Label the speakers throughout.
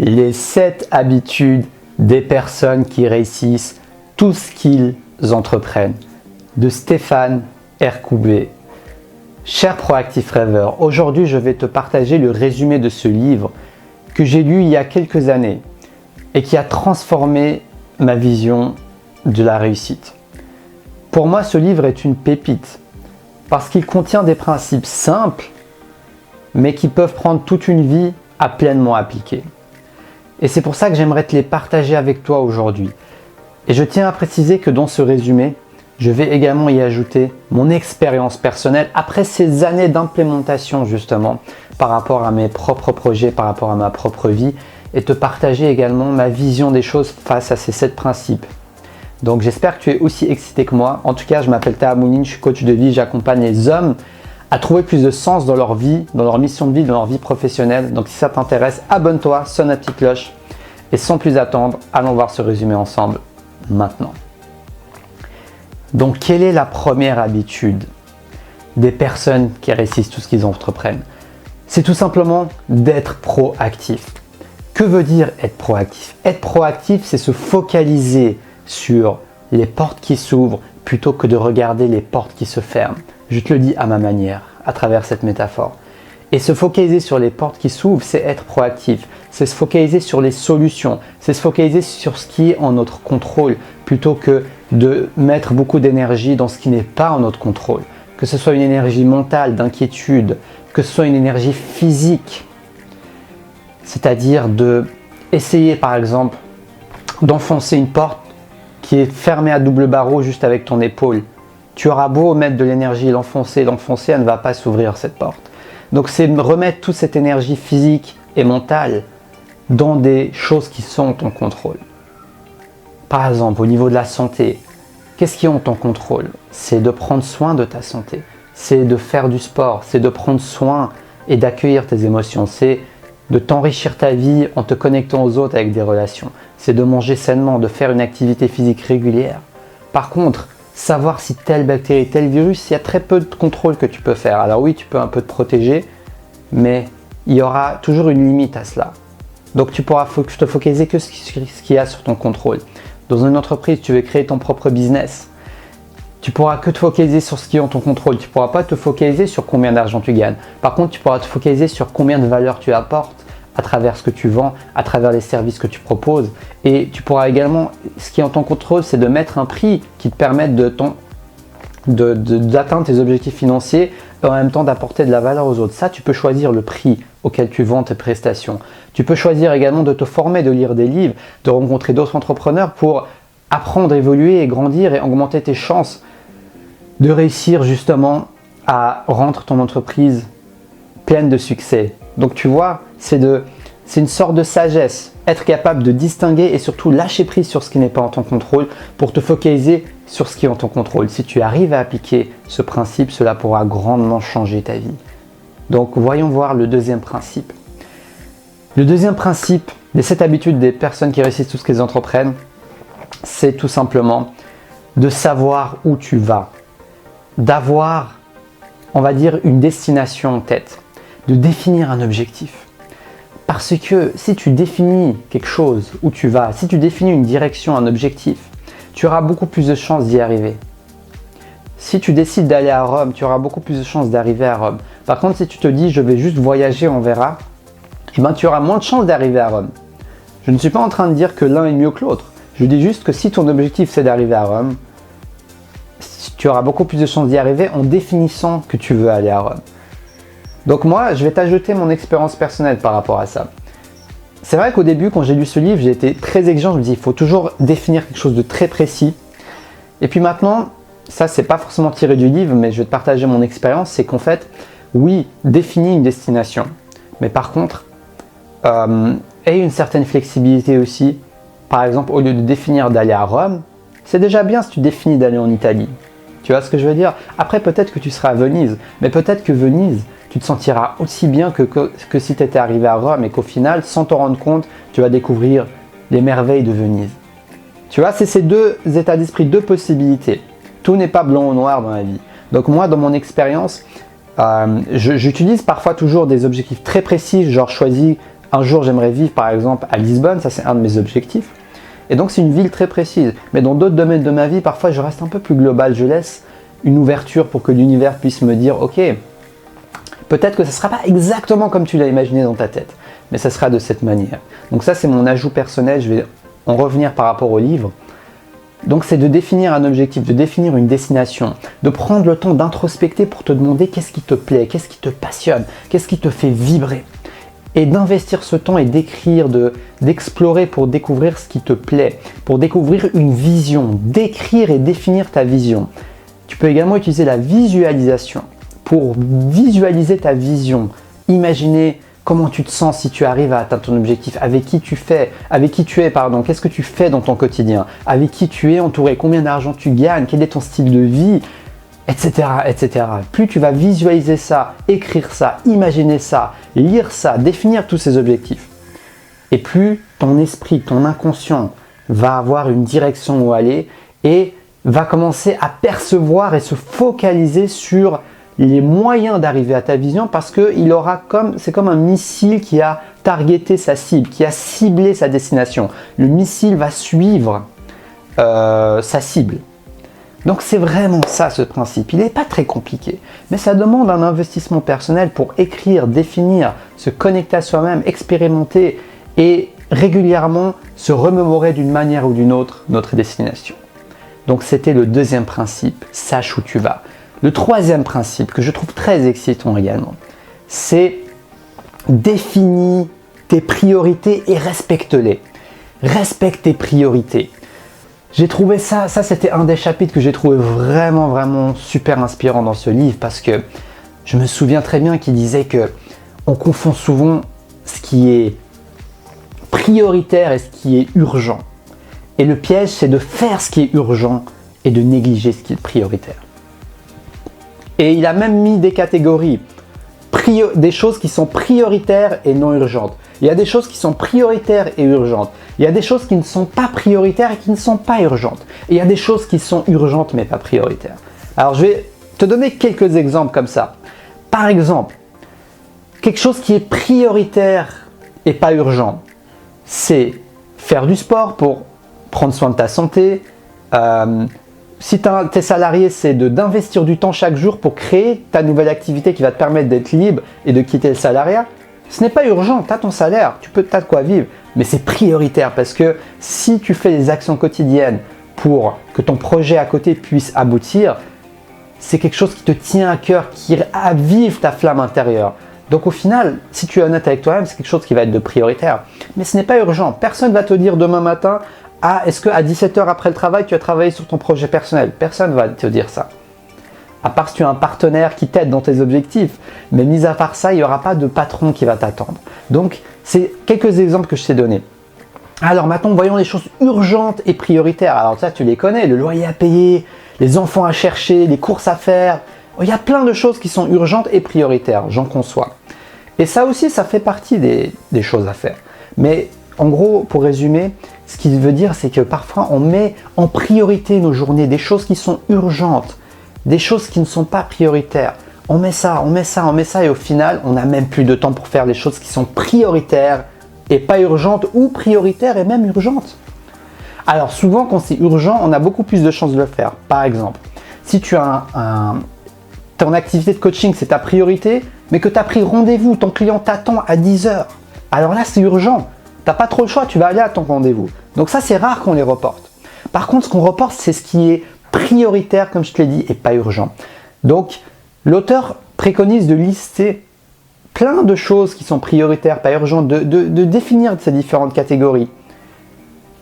Speaker 1: Les 7 habitudes des personnes qui réussissent tout ce qu'ils entreprennent, de Stéphane Ercoubet. Cher proactif rêveur, aujourd'hui je vais te partager le résumé de ce livre que j'ai lu il y a quelques années et qui a transformé ma vision de la réussite. Pour moi, ce livre est une pépite parce qu'il contient des principes simples mais qui peuvent prendre toute une vie à pleinement appliquer. Et c'est pour ça que j'aimerais te les partager avec toi aujourd'hui. Et je tiens à préciser que dans ce résumé, je vais également y ajouter mon expérience personnelle après ces années d'implémentation justement par rapport à mes propres projets, par rapport à ma propre vie et te partager également ma vision des choses face à ces 7 principes. Donc j'espère que tu es aussi excité que moi. En tout cas, je m'appelle Taha Mounine, je suis coach de vie, j'accompagne les hommes à trouver plus de sens dans leur vie, dans leur mission de vie, dans leur vie professionnelle. Donc si ça t'intéresse, abonne-toi, sonne la petite cloche. Et sans plus attendre, allons voir ce résumé ensemble maintenant. Donc quelle est la première habitude des personnes qui réussissent tout ce qu'ils entreprennent? C'est tout simplement d'être proactif. Que veut dire être proactif? Être proactif, c'est se focaliser sur les portes qui s'ouvrent plutôt que de regarder les portes qui se ferment. Je te le dis à ma manière, à travers cette métaphore. Et se focaliser sur les portes qui s'ouvrent, c'est être proactif. C'est se focaliser sur les solutions. C'est se focaliser sur ce qui est en notre contrôle plutôt que de mettre beaucoup d'énergie dans ce qui n'est pas en notre contrôle. Que ce soit une énergie mentale, d'inquiétude, que ce soit une énergie physique. C'est-à-dire de essayer par exemple d'enfoncer une porte qui est fermée à double barreau juste avec ton épaule. Tu auras beau mettre de l'énergie, l'enfoncer, elle ne va pas s'ouvrir cette porte. Donc c'est remettre toute cette énergie physique et mentale dans des choses qui sont en ton contrôle. Par exemple, au niveau de la santé, qu'est-ce qui est en ton contrôle? C'est de prendre soin de ta santé, c'est de faire du sport, c'est de prendre soin et d'accueillir tes émotions, c'est de t'enrichir ta vie en te connectant aux autres avec des relations, c'est de manger sainement, de faire une activité physique régulière. Par contre, savoir si telle bactérie, tel virus, il y a très peu de contrôle que tu peux faire. Alors oui, tu peux un peu te protéger, mais il y aura toujours une limite à cela. Donc tu pourras te focaliser que sur ce qu'il y a sur ton contrôle. Dans une entreprise, tu veux créer ton propre business. Tu pourras que te focaliser sur ce qui est en ton contrôle. Tu ne pourras pas te focaliser sur combien d'argent tu gagnes. Par contre, tu pourras te focaliser sur combien de valeur tu apportes à travers ce que tu vends, à travers les services que tu proposes. Et tu pourras également, ce qui est en ton contrôle, c'est de mettre un prix qui te permette d'atteindre tes objectifs financiers et en même temps d'apporter de la valeur aux autres. Ça, tu peux choisir le prix auquel tu vends tes prestations. Tu peux choisir également de te former, de lire des livres, de rencontrer d'autres entrepreneurs pour apprendre, évoluer et grandir et augmenter tes chances de réussir justement à rendre ton entreprise pleine de succès. Donc tu vois, c'est une sorte de sagesse, être capable de distinguer et surtout lâcher prise sur ce qui n'est pas en ton contrôle pour te focaliser sur ce qui est en ton contrôle. Si tu arrives à appliquer ce principe, cela pourra grandement changer ta vie. Donc voyons voir le deuxième principe. Le deuxième principe des 7 habitudes des personnes qui réussissent tout ce qu'elles entreprennent, c'est tout simplement de savoir où tu vas, d'avoir, on va dire, une destination en tête, de définir un objectif. Parce que si tu définis quelque chose où tu vas, si tu définis une direction, un objectif, tu auras beaucoup plus de chances d'y arriver. Si tu décides d'aller à Rome, tu auras beaucoup plus de chances d'arriver à Rome. Par contre, si tu te dis je vais juste voyager, on verra, eh ben, tu auras moins de chances d'arriver à Rome. Je ne suis pas en train de dire que l'un est mieux que l'autre. Je dis juste que si ton objectif c'est d'arriver à Rome, tu auras beaucoup plus de chances d'y arriver en définissant que tu veux aller à Rome. Donc moi, je vais t'ajouter mon expérience personnelle par rapport à ça. C'est vrai qu'au début, quand j'ai lu ce livre, j'ai été très exigeant. Je me dis, il faut toujours définir quelque chose de très précis. Et puis maintenant, ça, c'est pas forcément tiré du livre, mais je vais te partager mon expérience. C'est qu'en fait, oui, définis une destination. Mais par contre, aie une certaine flexibilité aussi. Par exemple, au lieu de définir d'aller à Rome, c'est déjà bien si tu définis d'aller en Italie. Tu vois ce que je veux dire? Après, peut-être que tu seras à Venise, mais peut-être que Venise, tu te sentiras aussi bien que si tu étais arrivé à Rome et qu'au final, sans t'en rendre compte, tu vas découvrir les merveilles de Venise. Tu vois, c'est ces deux états d'esprit, deux possibilités. Tout n'est pas blanc ou noir dans la vie. Donc moi, dans mon expérience, j'utilise parfois toujours des objectifs très précis, genre choisis Un jour, j'aimerais vivre par exemple à Lisbonne, ça c'est un de mes objectifs. Et donc c'est une ville très précise. Mais dans d'autres domaines de ma vie, parfois je reste un peu plus global, je laisse une ouverture pour que l'univers puisse me dire « Ok, peut-être que ça ne sera pas exactement comme tu l'as imaginé dans ta tête, mais ça sera de cette manière. » Donc ça c'est mon ajout personnel, je vais en revenir par rapport au livre. Donc c'est de définir un objectif, de définir une destination, de prendre le temps d'introspecter pour te demander qu'est-ce qui te plaît, qu'est-ce qui te passionne, qu'est-ce qui te fait vibrer. Et d'investir ce temps et d'écrire, d'explorer pour découvrir ce qui te plaît, pour découvrir une vision, d'écrire et définir ta vision. Tu peux également utiliser la visualisation pour visualiser ta vision, imaginer comment tu te sens si tu arrives à atteindre ton objectif, avec qui tu es, qu'est-ce que tu fais dans ton quotidien, avec qui tu es entouré, combien d'argent tu gagnes, quel est ton style de vie, etc., etc. Plus tu vas visualiser ça, écrire ça, imaginer ça, lire ça, définir tous ces objectifs, et plus ton esprit, ton inconscient va avoir une direction où aller et va commencer à percevoir et se focaliser sur les moyens d'arriver à ta vision parce que c'est comme un missile qui a targeté sa cible, qui a ciblé sa destination. Le missile va suivre sa cible. Donc c'est vraiment ça ce principe. Il n'est pas très compliqué, mais ça demande un investissement personnel pour écrire, définir, se connecter à soi-même, expérimenter et régulièrement se remémorer d'une manière ou d'une autre notre destination. Donc c'était le deuxième principe, sache où tu vas. Le troisième principe que je trouve très excitant également, c'est définis tes priorités et respecte-les. Respecte tes priorités. J'ai trouvé ça c'était un des chapitres que j'ai trouvé vraiment super inspirant dans ce livre parce que je me souviens très bien qu'il disait que on confond souvent ce qui est prioritaire et ce qui est urgent. Et le piège, c'est de faire ce qui est urgent et de négliger ce qui est prioritaire. Et il a même mis des catégories, des choses qui sont prioritaires et non urgentes. Il y a des choses qui sont prioritaires et urgentes. Il y a des choses qui ne sont pas prioritaires et qui ne sont pas urgentes. Et il y a des choses qui sont urgentes mais pas prioritaires. Alors je vais te donner quelques exemples comme ça. Par exemple, quelque chose qui est prioritaire et pas urgent, c'est faire du sport pour prendre soin de ta santé. Si tes salariés, c'est d'investir du temps chaque jour pour créer ta nouvelle activité qui va te permettre d'être libre et de quitter le salariat. Ce n'est pas urgent, tu as ton salaire, t'as de quoi vivre, mais c'est prioritaire parce que si tu fais des actions quotidiennes pour que ton projet à côté puisse aboutir, c'est quelque chose qui te tient à cœur, qui ravive ta flamme intérieure. Donc au final, si tu es honnête avec toi-même, c'est quelque chose qui va être de prioritaire. Mais ce n'est pas urgent. Personne ne va te dire demain matin « Ah, est-ce qu'à 17h après le travail, tu as travaillé sur ton projet personnel ?» Personne ne va te dire ça. À part si tu as un partenaire qui t'aide dans tes objectifs. Mais mis à part ça, il n'y aura pas de patron qui va t'attendre. Donc, c'est quelques exemples que je t'ai donnés. Alors maintenant, voyons les choses urgentes et prioritaires. Alors ça, tu les connais, le loyer à payer, les enfants à chercher, les courses à faire. Il y a plein de choses qui sont urgentes et prioritaires, j'en conçois. Et ça aussi, ça fait partie des choses à faire. Mais en gros, pour résumer, ce qu'il veut dire, c'est que parfois, on met en priorité nos journées, des choses qui sont urgentes, des choses qui ne sont pas prioritaires. On met ça, et au final, on n'a même plus de temps pour faire des choses qui sont prioritaires et pas urgentes, ou prioritaires et même urgentes. Alors souvent, quand c'est urgent, on a beaucoup plus de chances de le faire. Par exemple, si tu as ton activité de coaching, c'est ta priorité, mais que tu as pris rendez-vous, ton client t'attend à 10h. Alors là, c'est urgent. Tu n'as pas trop le choix, tu vas aller à ton rendez-vous. Donc ça, c'est rare qu'on les reporte. Par contre, ce qu'on reporte, c'est ce qui est prioritaire, comme je te l'ai dit, et pas urgent. Donc, l'auteur préconise de lister plein de choses qui sont prioritaires, pas urgentes, de définir ces différentes catégories.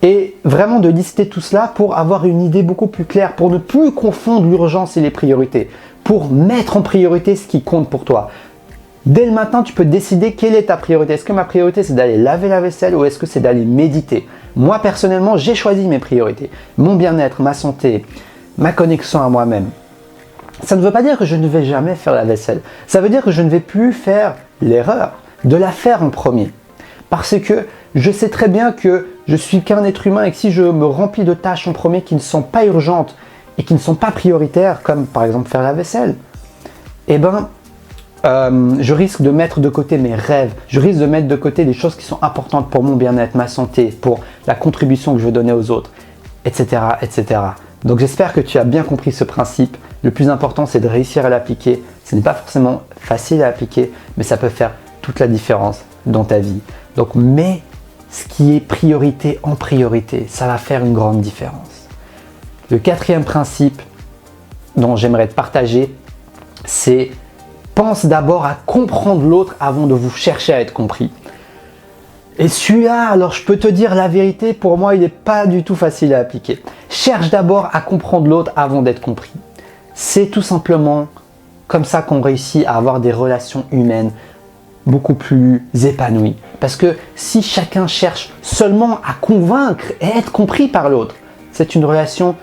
Speaker 1: Et vraiment de lister tout cela pour avoir une idée beaucoup plus claire, pour ne plus confondre l'urgence et les priorités, pour mettre en priorité ce qui compte pour toi. Dès le matin, tu peux décider quelle est ta priorité. Est-ce que ma priorité, c'est d'aller laver la vaisselle ou est-ce que c'est d'aller méditer? Moi, personnellement, j'ai choisi mes priorités. Mon bien-être, ma santé, ma connexion à moi-même. Ça ne veut pas dire que je ne vais jamais faire la vaisselle. Ça veut dire que je ne vais plus faire l'erreur de la faire en premier. Parce que je sais très bien que je suis qu'un être humain et que si je me remplis de tâches en premier qui ne sont pas urgentes et qui ne sont pas prioritaires, comme par exemple faire la vaisselle, eh ben, je risque de mettre de côté mes rêves, je risque de mettre de côté des choses qui sont importantes pour mon bien-être, ma santé, pour la contribution que je veux donner aux autres, etc., etc. Donc j'espère que tu as bien compris ce principe. Le plus important, c'est de réussir à l'appliquer. Ce n'est pas forcément facile à appliquer, mais ça peut faire toute la différence dans ta vie. Donc mets ce qui est priorité en priorité, ça va faire une grande différence. Le quatrième principe dont j'aimerais te partager, c'est pense d'abord à comprendre l'autre avant de vous chercher à être compris. Et celui-là, alors je peux te dire la vérité, pour moi, il n'est pas du tout facile à appliquer. Cherche d'abord à comprendre l'autre avant d'être compris. C'est tout simplement comme ça qu'on réussit à avoir des relations humaines beaucoup plus épanouies. Parce que si chacun cherche seulement à convaincre et être compris par l'autre, c'est une relation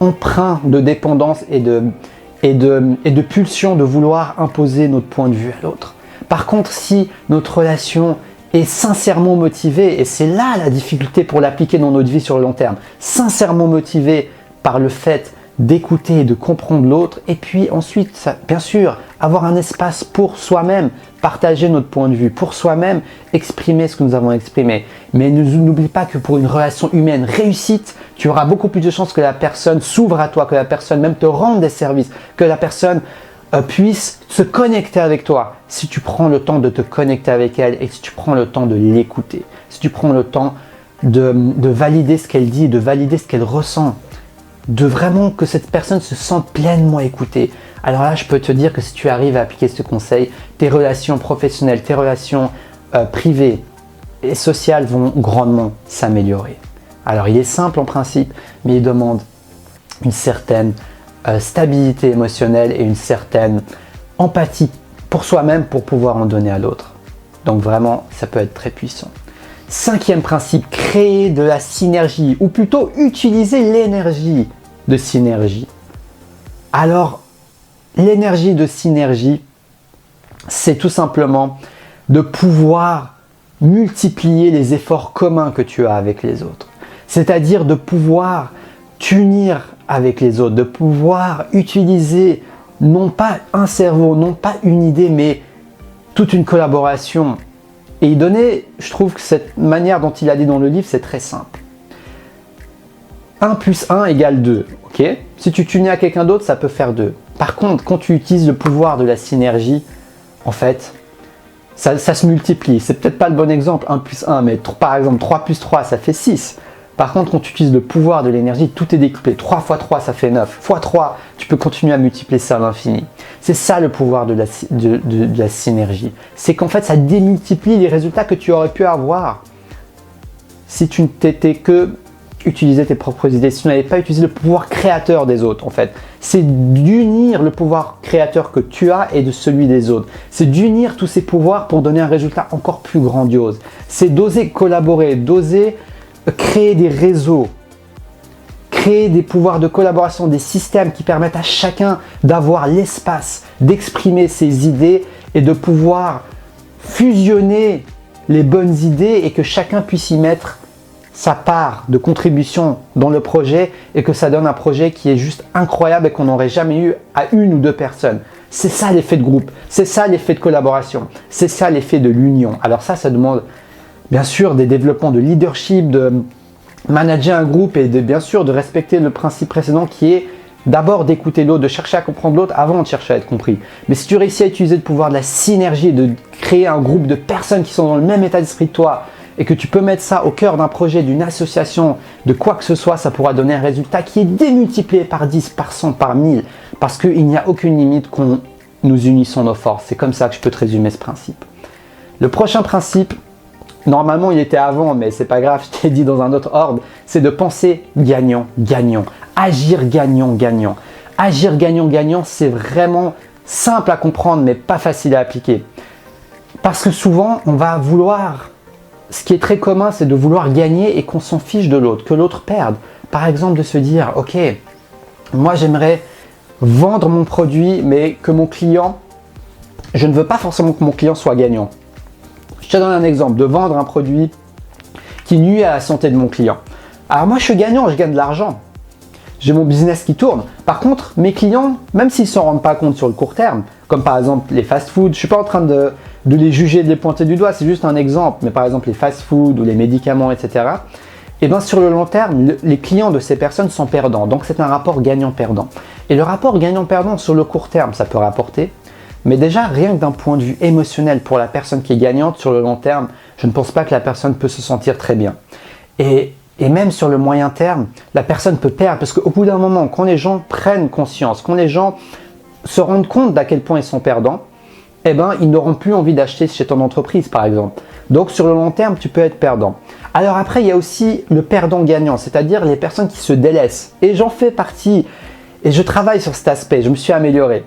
Speaker 1: empreinte de dépendance et de pulsion de vouloir imposer notre point de vue à l'autre. Par contre, si notre relation est sincèrement motivée, et c'est là la difficulté pour l'appliquer dans notre vie sur le long terme, sincèrement motivée par le fait d'écouter et de comprendre l'autre, et puis ensuite, bien sûr, avoir un espace pour soi-même, partager notre point de vue, pour soi-même, exprimer ce que nous avons exprimé. Mais n'oublie pas que pour une relation humaine réussite, tu auras beaucoup plus de chances que la personne s'ouvre à toi, que la personne même te rende des services, que la personne puisse se connecter avec toi. Si tu prends le temps de te connecter avec elle et si tu prends le temps de l'écouter, si tu prends le temps de valider ce qu'elle dit, de valider ce qu'elle ressent, de vraiment que cette personne se sente pleinement écoutée. Alors là, je peux te dire que si tu arrives à appliquer ce conseil, tes relations professionnelles, tes relations privées et sociales vont grandement s'améliorer. Alors il est simple en principe, mais il demande une certaine stabilité émotionnelle et une certaine empathie pour soi-même pour pouvoir en donner à l'autre. Donc vraiment, ça peut être très puissant. Cinquième principe, créer de la synergie, ou plutôt utiliser l'énergie de synergie. Alors, l'énergie de synergie, c'est tout simplement de pouvoir multiplier les efforts communs que tu as avec les autres. C'est-à-dire de pouvoir t'unir avec les autres, de pouvoir utiliser non pas un cerveau, non pas une idée, mais toute une collaboration. Et il donnait, je trouve que cette manière dont il a dit dans le livre, c'est très simple. 1 plus 1 égale 2. Okay, si tu t'unis à quelqu'un d'autre, ça peut faire 2. Par contre, quand tu utilises le pouvoir de la synergie, en fait, ça se multiplie. C'est peut-être pas le bon exemple, 1 plus 1, mais par exemple 3 plus 3, ça fait 6. Par contre, quand tu utilises le pouvoir de l'énergie, tout est décuplé. 3 fois 3, ça fait 9. Fois 3, tu peux continuer à multiplier ça à l'infini. C'est ça le pouvoir de la synergie. C'est qu'en fait, ça démultiplie les résultats que tu aurais pu avoir si tu n'étais que utiliser tes propres idées, si tu n'avais pas utilisé le pouvoir créateur des autres en fait. C'est d'unir le pouvoir créateur que tu as et de celui des autres. C'est d'unir tous ces pouvoirs pour donner un résultat encore plus grandiose. C'est d'oser collaborer, d'oser créer des réseaux, créer des pouvoirs de collaboration, des systèmes qui permettent à chacun d'avoir l'espace d'exprimer ses idées et de pouvoir fusionner les bonnes idées et que chacun puisse y mettre sa part de contribution dans le projet et que ça donne un projet qui est juste incroyable et qu'on n'aurait jamais eu à 1 ou 2 personnes. C'est ça l'effet de groupe, c'est ça l'effet de collaboration, c'est ça l'effet de l'union. Alors ça demande bien sûr des développements de leadership, de manager un groupe et bien sûr de respecter le principe précédent qui est d'abord d'écouter l'autre, de chercher à comprendre l'autre avant de chercher à être compris. Mais si tu réussis à utiliser le pouvoir de la synergie, de créer un groupe de personnes qui sont dans le même état d'esprit que toi, et que tu peux mettre ça au cœur d'un projet, d'une association, de quoi que ce soit, ça pourra donner un résultat qui est démultiplié par 10, par 100, par 1000, parce qu'il n'y a aucune limite quand nous unissons nos forces. C'est comme ça que je peux te résumer ce principe. Le prochain principe, normalement il était avant, mais c'est pas grave, je t'ai dit dans un autre ordre, c'est de penser gagnant-gagnant, agir gagnant-gagnant. Agir gagnant-gagnant, c'est vraiment simple à comprendre, mais pas facile à appliquer. Parce que souvent, on va vouloir... Ce qui est très commun, c'est de vouloir gagner et qu'on s'en fiche de l'autre, que l'autre perde. Par exemple, de se dire, ok, moi j'aimerais vendre mon produit, mais que mon client, je ne veux pas forcément que mon client soit gagnant. Je te donne un exemple, de vendre un produit qui nuit à la santé de mon client. Alors moi je suis gagnant, je gagne de l'argent. J'ai mon business qui tourne. Par contre, mes clients, même s'ils ne s'en rendent pas compte sur le court terme, comme par exemple les fast-foods. Je ne suis pas en train de les juger, de les pointer du doigt, c'est juste un exemple, mais par exemple les fast-foods ou les médicaments, etc. Et bien sur le long terme, les clients de ces personnes sont perdants, donc c'est un rapport gagnant-perdant. Et le rapport gagnant-perdant sur le court terme, ça peut rapporter, mais déjà rien que d'un point de vue émotionnel pour la personne qui est gagnante, sur le long terme, je ne pense pas que la personne peut se sentir très bien. Et même sur le moyen terme, la personne peut perdre, parce qu'au bout d'un moment, quand les gens prennent conscience, quand les gens se rendent compte d'à quel point ils sont perdants, eh ben, ils n'auront plus envie d'acheter chez ton entreprise, par exemple. Donc, sur le long terme, tu peux être perdant. Alors après, il y a aussi le perdant-gagnant, c'est-à-dire les personnes qui se délaissent. Et j'en fais partie, et je travaille sur cet aspect, je me suis amélioré.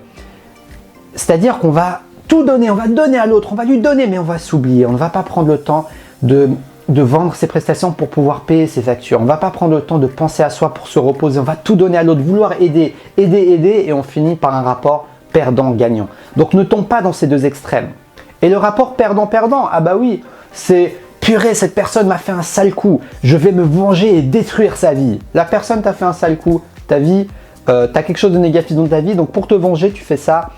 Speaker 1: C'est-à-dire qu'on va tout donner, on va donner à l'autre, on va lui donner, mais on va s'oublier. On ne va pas prendre le temps de vendre ses prestations pour pouvoir payer ses factures. On ne va pas prendre le temps de penser à soi pour se reposer. On va tout donner à l'autre, vouloir aider, et on finit par un rapport perdant-gagnant. Donc ne tombe pas dans ces deux extrêmes. Et le rapport perdant-perdant, ah bah oui, c'est purée, cette personne m'a fait un sale coup, je vais me venger et détruire sa vie. La personne t'a fait un sale coup, ta vie, t'as quelque chose de négatif dans ta vie, donc pour te venger, tu fais ça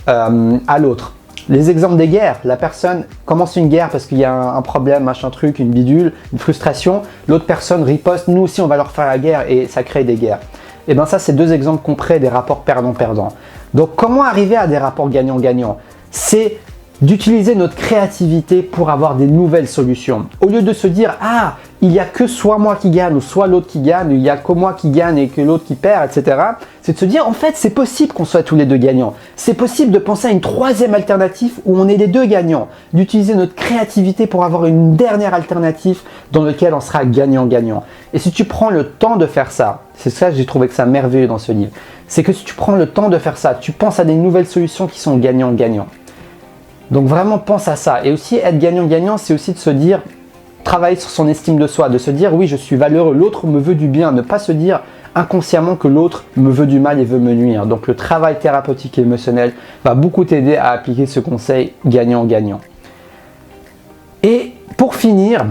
Speaker 1: à l'autre. Les exemples des guerres, la personne commence une guerre parce qu'il y a un problème, machin truc, une bidule, une frustration, l'autre personne riposte, nous aussi on va leur faire la guerre et ça crée des guerres. Et bien ça, c'est deux exemples concrets des rapports perdant-perdant. Donc comment arriver à des rapports gagnant-gagnant? C'est d'utiliser notre créativité pour avoir des nouvelles solutions. Au lieu de se dire « Ah, il n'y a que soit moi qui gagne ou soit l'autre qui gagne, il n'y a que moi qui gagne et que l'autre qui perd, etc. » C'est de se dire « En fait, c'est possible qu'on soit tous les deux gagnants. C'est possible de penser à une troisième alternative où on est les deux gagnants. » D'utiliser notre créativité pour avoir une dernière alternative dans laquelle on sera gagnant-gagnant. Et si tu prends le temps de faire ça, c'est ça que j'ai trouvé que ça merveilleux dans ce livre, c'est que si tu prends le temps de faire ça, tu penses à des nouvelles solutions qui sont gagnant-gagnant. Donc vraiment pense à ça. Et aussi être gagnant-gagnant, c'est aussi de se dire, travailler sur son estime de soi, de se dire oui, je suis valeureux, l'autre me veut du bien, ne pas se dire inconsciemment que l'autre me veut du mal et veut me nuire. Donc le travail thérapeutique et émotionnel va beaucoup t'aider à appliquer ce conseil gagnant-gagnant. Et pour finir,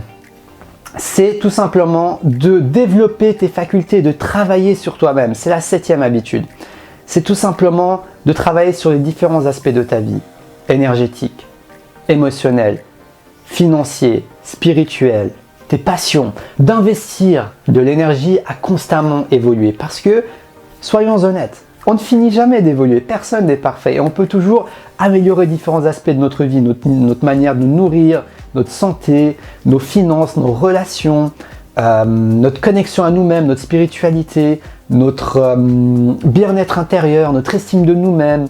Speaker 1: c'est tout simplement de développer tes facultés, de travailler sur toi-même. C'est la 7e habitude. C'est tout simplement de travailler sur les différents aspects de ta vie. Énergétique, émotionnel, financier, spirituel, tes passions, d'investir de l'énergie à constamment évoluer. Parce que, soyons honnêtes, on ne finit jamais d'évoluer, personne n'est parfait et on peut toujours améliorer différents aspects de notre vie, notre manière de nous nourrir, notre santé, nos finances, nos relations, notre connexion à nous-mêmes, notre spiritualité, notre bien-être intérieur, notre estime de nous-mêmes.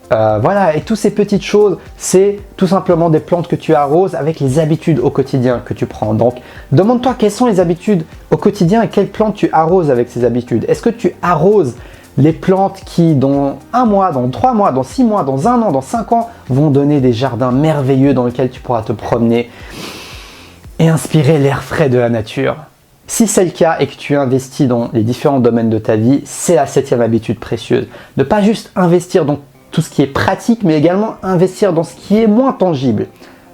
Speaker 1: Voilà, et toutes ces petites choses, c'est tout simplement des plantes que tu arroses avec les habitudes au quotidien que tu prends. Donc, demande-toi quelles sont les habitudes au quotidien et quelles plantes tu arroses avec ces habitudes. Est-ce que tu arroses les plantes qui, dans 1 mois, dans 3 mois, dans 6 mois, dans 1 an, dans 5 ans, vont donner des jardins merveilleux dans lesquels tu pourras te promener et inspirer l'air frais de la nature? Si c'est le cas et que tu investis dans les différents domaines de ta vie, c'est la 7e habitude précieuse. Ne pas juste investir dans tout ce qui est pratique, mais également investir dans ce qui est moins tangible.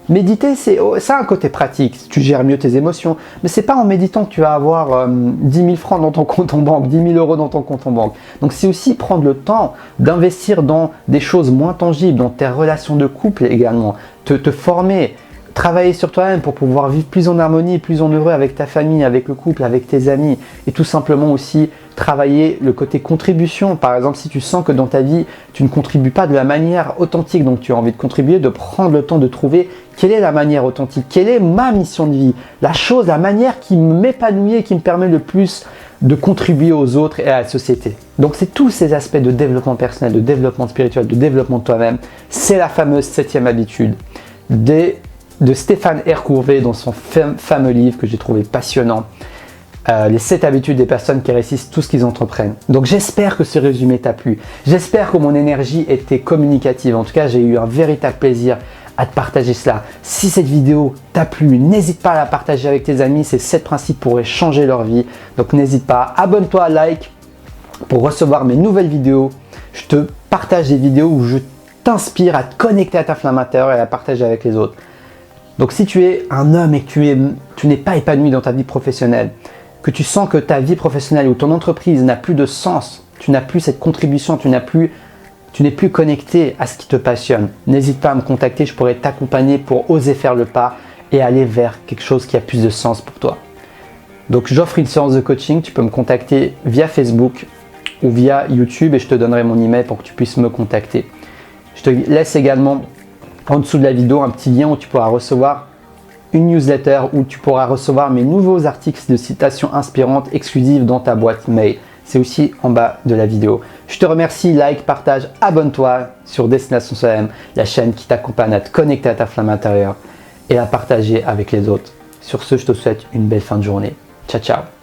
Speaker 1: Méditer, ça a un côté pratique, tu gères mieux tes émotions, mais c'est pas en méditant que tu vas avoir 10 000 francs dans ton compte en banque, 10 000 euros dans ton compte en banque. Donc c'est aussi prendre le temps d'investir dans des choses moins tangibles, dans tes relations de couple également, te former, travailler sur toi-même pour pouvoir vivre plus en harmonie, plus en heureux avec ta famille, avec le couple, avec tes amis, et tout simplement aussi travailler le côté contribution. Par exemple, si tu sens que dans ta vie, tu ne contribues pas de la manière authentique dont tu as envie de contribuer, de prendre le temps de trouver quelle est la manière authentique, quelle est ma mission de vie, la manière qui m'épanouit et qui me permet le plus de contribuer aux autres et à la société. Donc c'est tous ces aspects de développement personnel, de développement spirituel, de développement de toi-même. C'est la fameuse 7e habitude de Stéphane R. Courvey dans son fameux livre que j'ai trouvé passionnant. Les 7 habitudes des personnes qui réussissent tout ce qu'ils entreprennent. Donc j'espère que ce résumé t'a plu. J'espère que mon énergie était communicative. En tout cas, j'ai eu un véritable plaisir à te partager cela. Si cette vidéo t'a plu, n'hésite pas à la partager avec tes amis. Ces 7 principes pourraient changer leur vie. Donc n'hésite pas, abonne-toi, like pour recevoir mes nouvelles vidéos. Je te partage des vidéos où je t'inspire à te connecter à ta flamme intérieure et à la partager avec les autres. Donc si tu es un homme et que tu n'es pas épanoui dans ta vie professionnelle, que tu sens que ta vie professionnelle ou ton entreprise n'a plus de sens, tu n'as plus cette contribution, tu n'as plus tu n'es plus connecté à ce qui te passionne, n'hésite pas à me contacter, je pourrais t'accompagner pour oser faire le pas et aller vers quelque chose qui a plus de sens pour toi. Donc j'offre une séance de coaching, tu peux me contacter via Facebook ou via YouTube et je te donnerai mon email pour que tu puisses me contacter. Je te laisse également en dessous de la vidéo un petit lien où tu pourras recevoir une newsletter où tu pourras recevoir mes nouveaux articles de citations inspirantes exclusives dans ta boîte mail. C'est aussi en bas de la vidéo. Je te remercie, like, partage, abonne-toi sur Destination Soi-même, la chaîne qui t'accompagne à te connecter à ta flamme intérieure et à partager avec les autres. Sur ce, je te souhaite une belle fin de journée. Ciao, ciao.